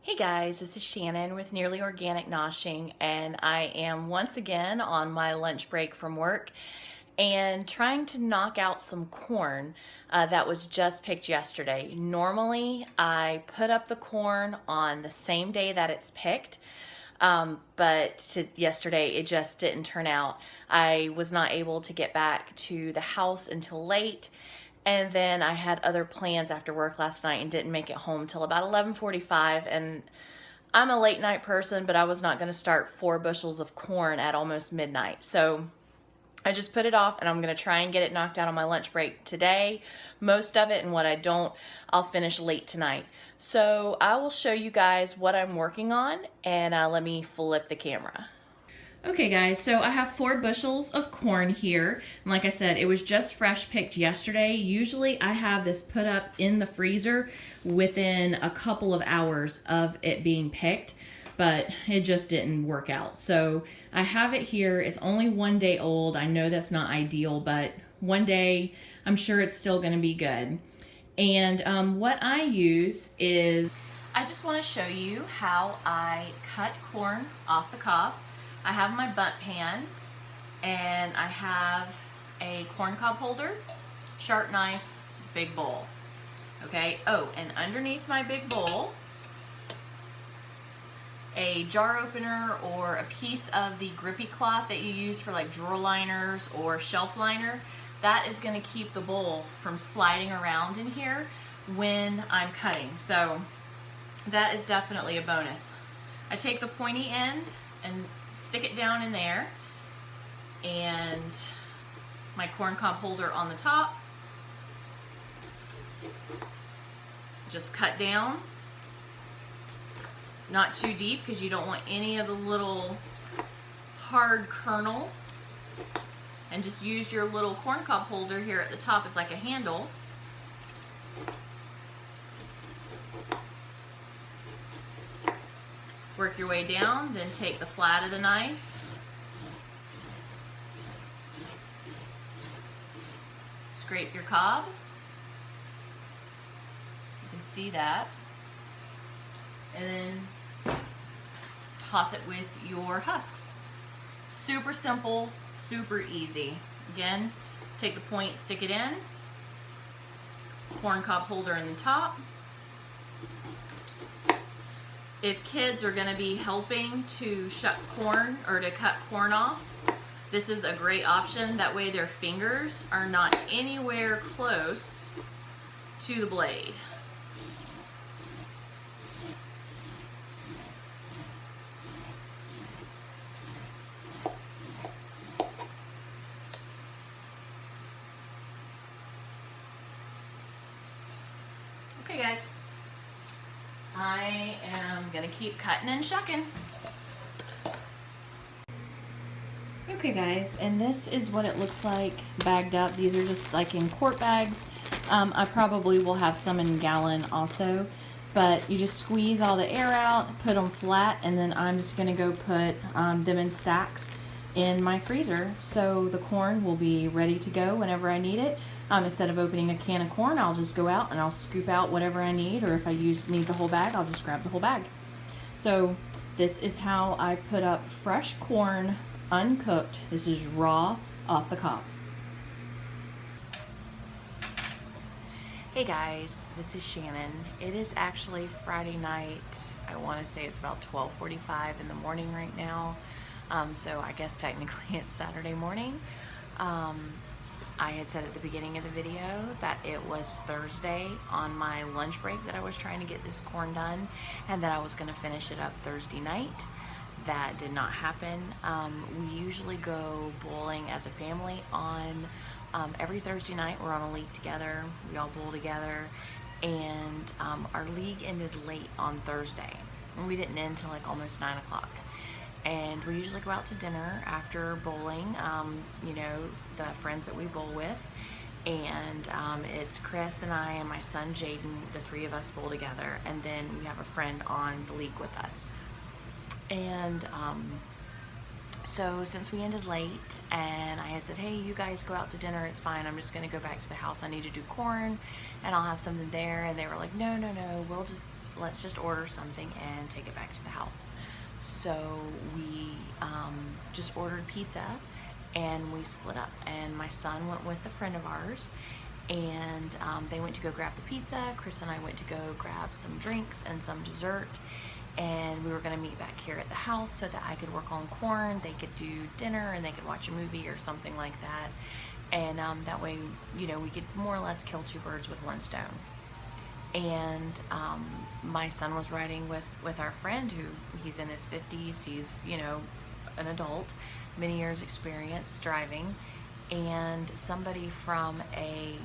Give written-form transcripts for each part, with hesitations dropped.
Hey guys, this is Shannon with Nearly Organic Noshing, and I am once again on my lunch break from work and trying to knock out some corn that was just picked yesterday. Normally, I put up the corn on the same day that it's picked, but yesterday it just didn't turn out. I was not able to get back to the house until late, and then I had other plans after work last night and didn't make it home till about 11:45. And I'm a late night person, but I was not going to start 4 bushels of corn at almost midnight. So I just put it off, and I'm going to try and get it knocked out on my lunch break today. Most of it, and what I don't, I'll finish late tonight. So I will show you guys what I'm working on, and let me flip the camera. Okay guys, so I have 4 bushels of corn here. And like I said, it was just fresh picked yesterday. Usually I have this put up in the freezer within a couple of hours of it being picked, but it just didn't work out. So I have it here. It's only 1 day old. I know that's not ideal, but 1 day, I'm sure it's still gonna be good. And what I use is, I just wanna show you how I cut corn off the cob. I have my bunt pan, and I have a corn cob holder, sharp knife, big bowl. Okay, oh, and underneath my big bowl, a jar opener or a piece of the grippy cloth that you use for like drawer liners or shelf liner. That is going to keep the bowl from sliding around in here when I'm cutting. So that is definitely a bonus. I take the pointy end and stick it down in there, and my corn cob holder on the top. Just cut down, not too deep because you don't want any of the little hard kernel, and just use your little corn cob holder here at the top as like a handle. Work your way down, then take the flat of the knife, scrape your cob. You can see that. And then toss it with your husks. Super simple, super easy. Again, take the point, stick it in, corn cob holder in the top. If kids are going to be helping to shuck corn or to cut corn off, this is a great option. That way their fingers are not anywhere close to the blade. Okay guys, I am gonna keep cutting and shucking. Okay guys, and this is what it looks like bagged up. These are just like in quart bags. I probably will have some in gallon also, but you just squeeze all the air out, put them flat, and then I'm just gonna go put them in stacks in my freezer. So the corn will be ready to go whenever I need it. Instead of opening a can of corn, I'll just go out and I'll scoop out whatever I need, or if I need the whole bag, I'll just grab the whole bag. So this is how I put up fresh corn, uncooked. This is raw off the cob. Hey guys, this is Shannon. It is actually Friday night. I want to say it's about 12:45 in the morning right now. So I guess technically it's Saturday morning. I had said at the beginning of the video that it was Thursday on my lunch break that I was trying to get this corn done, and that I was going to finish it up Thursday night. That did not happen. We usually go bowling as a family on every Thursday night. We're on a league together. We all bowl together, and our league ended late on Thursday. And we didn't end until like almost 9 o'clock. And we usually go out to dinner after bowling, you know, the friends that we bowl with. And it's Chris and I and my son Jaden, the three of us bowl together. And then we have a friend on the league with us. And so since we ended late, and I had said, hey, you guys go out to dinner, it's fine, I'm just gonna go back to the house, I need to do corn, and I'll have something there. And they were like, no, we'll just let's just order something and take it back to the house. So we just ordered pizza and we split up, and my son went with a friend of ours, and they went to go grab the pizza. Chris and I went to go grab some drinks and some dessert, and we were going to meet back here at the house so that I could work on corn, they could do dinner, and they could watch a movie or something like that. And that way, you know, we could more or less kill two birds with one stone. And my son was riding with our friend, who he's in his 50s. He's, you know, an adult, many years experience driving, and somebody from a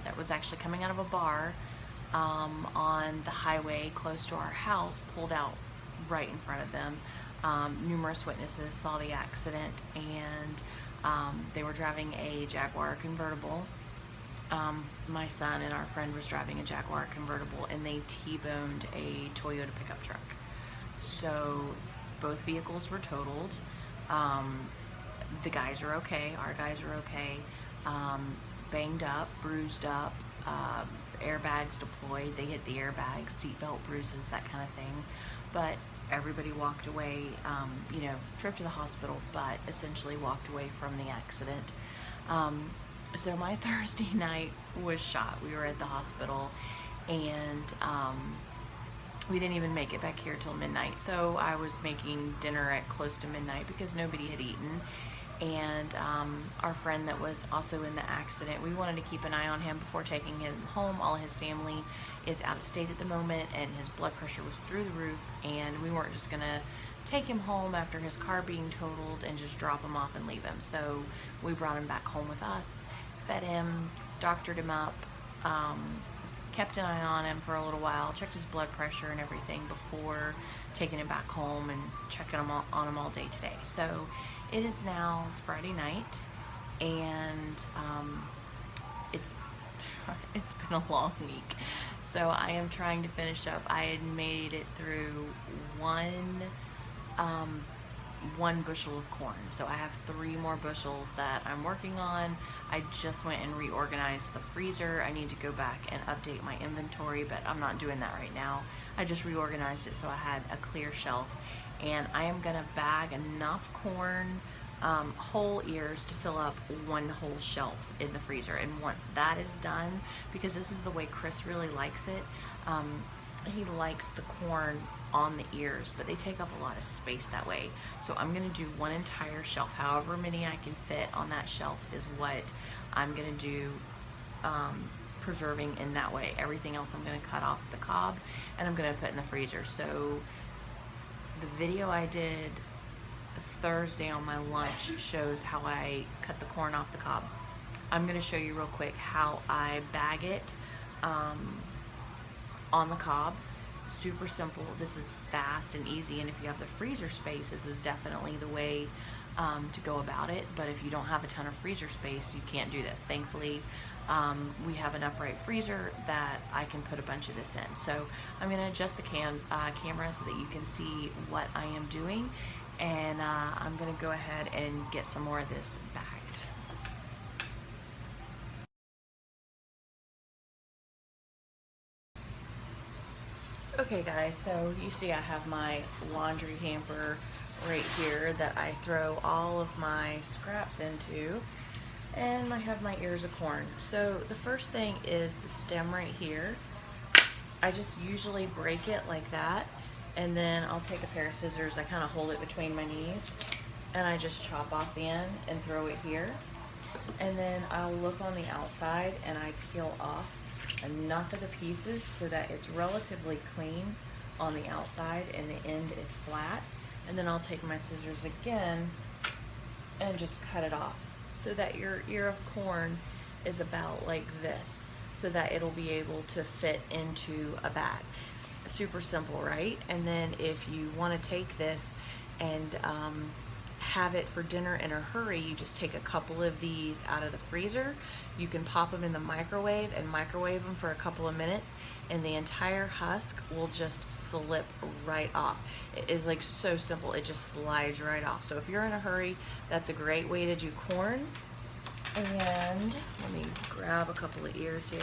that was actually coming out of a bar on the highway close to our house pulled out right in front of them. Numerous witnesses saw the accident, and they were driving a Jaguar convertible. My son and our friend was driving a Jaguar convertible, and they T-boned a Toyota pickup truck. So both vehicles were totaled. The guys are okay, our guys are okay, banged up, bruised up, airbags deployed. They hit the airbags, seatbelt bruises, that kind of thing. But everybody walked away, you know, trip to the hospital, but essentially walked away from the accident. So my Thursday night was shot. We were at the hospital, and we didn't even make it back here till midnight. So I was making dinner at close to midnight because nobody had eaten. And our friend that was also in the accident, we wanted to keep an eye on him before taking him home. All of his family is out of state at the moment, and his blood pressure was through the roof, and we weren't just gonna take him home after his car being totaled and just drop him off and leave him. So we brought him back home with us, fed him, doctored him up, kept an eye on him for a little while, checked his blood pressure and everything before taking him back home and checking him on him all day today. So it is now Friday night, and it's been a long week. So I am trying to finish up. I had made it through one bushel of corn. So I have 3 more bushels that I'm working on. I just went and reorganized the freezer. I need to go back and update my inventory, but I'm not doing that right now. I just reorganized it so I had a clear shelf, and I am gonna bag enough corn, whole ears, to fill up 1 whole shelf in the freezer. And once that is done, because this is the way Chris really likes it, he likes the corn on the ears, but they take up a lot of space that way. So I'm gonna do 1 entire shelf. However many I can fit on that shelf is what I'm gonna do, preserving in that way. Everything else I'm gonna cut off the cob, and I'm gonna put in the freezer. So the video I did Thursday on my lunch shows how I cut the corn off the cob. I'm gonna show you real quick how I bag it on the cob. Super simple. This is fast and easy, and if you have the freezer space, this is definitely the way to go about it. But if you don't have a ton of freezer space, you can't do this. Thankfully, we have an upright freezer that I can put a bunch of this in. So I'm going to adjust the camera so that you can see what I am doing, and I'm going to go ahead and get some more of this bagged. Okay guys, so you see I have my laundry hamper right here that I throw all of my scraps into, and I have my ears of corn. So the first thing is the stem right here. I just usually break it like that, and then I'll take a pair of scissors, I kind of hold it between my knees, and I just chop off the end and throw it here. And then I'll look on the outside and I peel off enough of the pieces so that it's relatively clean on the outside and the end is flat. And then I'll take my scissors again and just cut it off so that your ear of corn is about like this, so that it'll be able to fit into a bag. Super simple, right? And then if you want to take this and have it for dinner in a hurry, you just take a couple of these out of the freezer. You can pop them in the microwave and microwave them for a couple of minutes, and the entire husk will just slip right off. It is like so simple, it just slides right off. So if you're in a hurry, that's a great way to do corn. And let me grab a couple of ears here.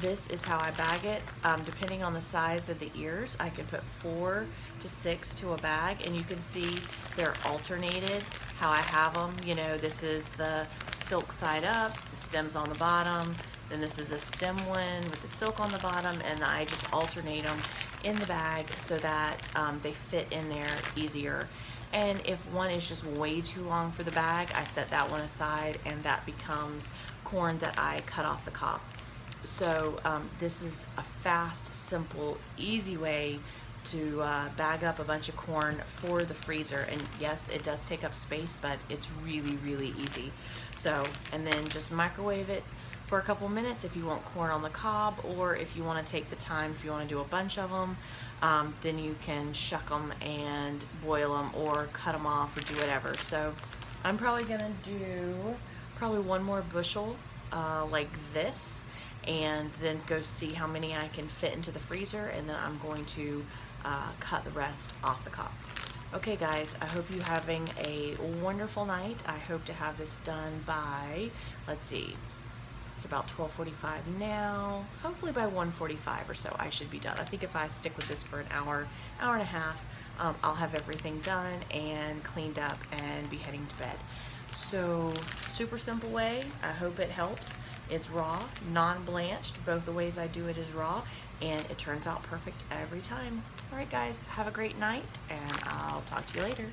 this is how I bag it. Depending on the size of the ears, I can put 4 to 6 to a bag, and you can see they're alternated how I have them. You know, this is the silk side up, the stem's on the bottom, then this is a stem one with the silk on the bottom, and I just alternate them in the bag so that they fit in there easier. And if one is just way too long for the bag, I set that one aside, and that becomes corn that I cut off the cob. So this is a fast, simple, easy way to bag up a bunch of corn for the freezer. And yes, it does take up space, but it's really, really easy. So, and then just microwave it for a couple minutes if you want corn on the cob, or if you want to take the time, if you want to do a bunch of them, then you can shuck them and boil them or cut them off or do whatever. So I'm probably gonna do probably one more bushel like this, and then go see how many I can fit into the freezer, and then I'm going to cut the rest off the cob. Okay guys, I hope you're having a wonderful night. I hope to have this done by, let's see, it's about 12:45 now. Hopefully by 1:45 or so I should be done. I think if I stick with this for an hour, hour and a half, I'll have everything done and cleaned up and be heading to bed. So super simple way. I hope it helps. It's raw, non-blanched. Both the ways I do it is raw, and it turns out perfect every time. All right guys, have a great night, and I'll talk to you later.